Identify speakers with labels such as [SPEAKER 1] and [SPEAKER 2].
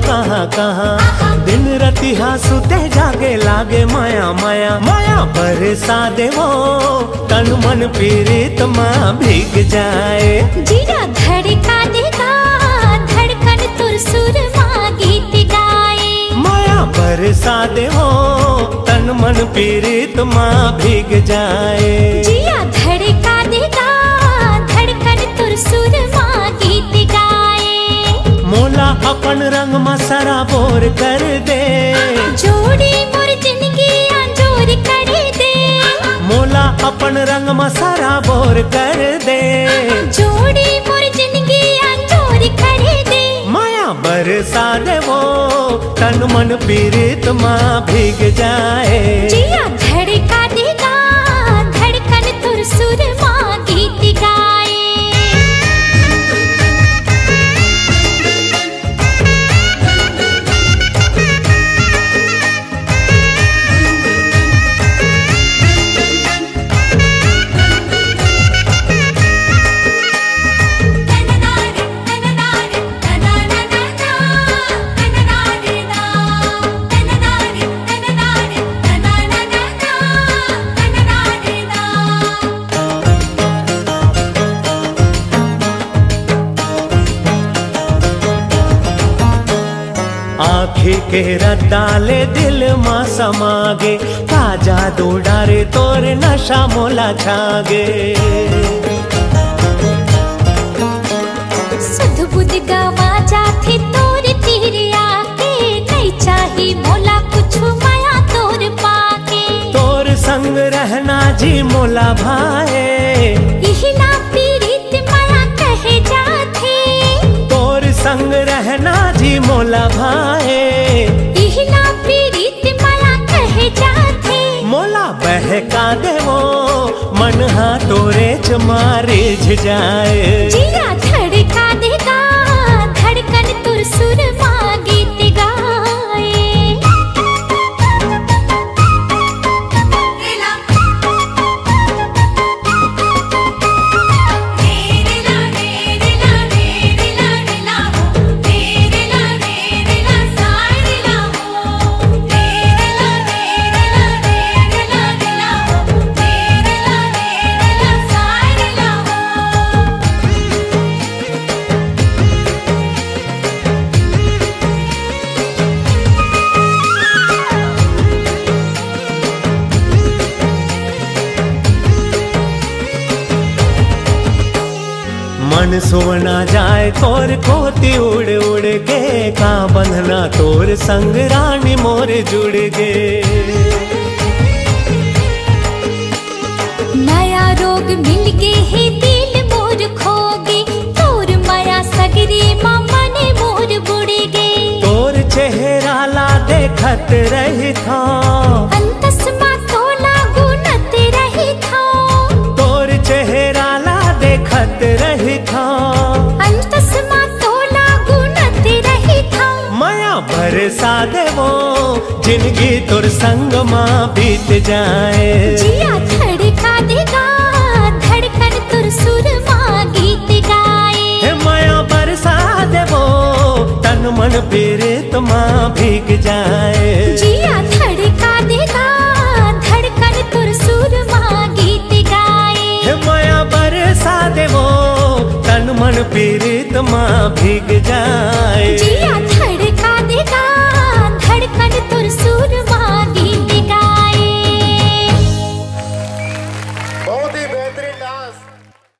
[SPEAKER 1] कहाँ कहाँ। दिन रतिहा सुते जागे लागे माया माया माया बरसा देवो तन मन पीड़ित माँ भीग जाए।
[SPEAKER 2] जिया धड़का देगा धड़कन तुर सुर माँ गीत गाए।
[SPEAKER 1] माया बरसा देवो तन मन पीड़ित माँ भीग जाए।
[SPEAKER 2] जिया धड़का देगा धड़कन तुर सुर माँ गीत गाए।
[SPEAKER 1] मोला अपन रंग में सराबोर कर दे
[SPEAKER 2] जोड़ी मोर जिंदगी अंजोर कर दे।
[SPEAKER 1] मोला अपन रंग में सराबोर कर दे
[SPEAKER 2] जोड़ी मोर जिंदगी अंजोर कर दे।
[SPEAKER 1] माया बरसा देवो तन मन पीड़ित माँ भीग जाए।
[SPEAKER 2] जिया धड़का देगा धड़कन तुर सुर माँ गीत गाए।
[SPEAKER 1] आँखी के रडाले दिल माँ समागे का जादू डारे तोर नशा मोला छागे।
[SPEAKER 2] सुध बुध गवा जाथे तोर तीर आके नहीं चाही मोला कुछ माया तोर पाके।
[SPEAKER 1] तोर संग रहना जी मोला भाए
[SPEAKER 2] यही ना पीड़ित माया कहे जाथे।
[SPEAKER 1] तोर संग रहना जी मोला भाए
[SPEAKER 2] यही ना पीड़ित माया कहे जाथे।
[SPEAKER 1] मोला बहका देवो मन हा तोरे च मारे जाए।
[SPEAKER 2] जिया धड़का देगा धड़कन तुर सुर माँ गीत गाए।
[SPEAKER 1] मन सोना जाए तोर कोती उड़ उड़ के का बंधना तोर संग रानी मोर जुड़ गे।
[SPEAKER 2] नया रोग मिल गे है दिल मोर खोगे तोर माया सगरी माँ मने मोर बुड़ गे।
[SPEAKER 1] तोर चेहरा ला देखत रही था
[SPEAKER 2] अंतस माँ तोला गुनत रही था।
[SPEAKER 1] तोर चेहरा ला देखत रही था
[SPEAKER 2] अंतस माँ तोला गुनत रही था।
[SPEAKER 1] माया बरसा देवो जिंदगी तोर संग माँ बीत जाए।
[SPEAKER 2] जिया धड़का देगा धड़कन तुर सुर माँ गीत गाए।
[SPEAKER 1] हे माया बरसा देवो तन मन पीड़ित माँ भीग जाए।
[SPEAKER 2] जिया धड़का देगा धड़कन तुर सुर माँ गीत गाए।
[SPEAKER 1] हे माया बरसा देवो तन मन पीड़ित माँ भीग जाए।
[SPEAKER 2] जिया धड़का देगा धड़कन तुर सुर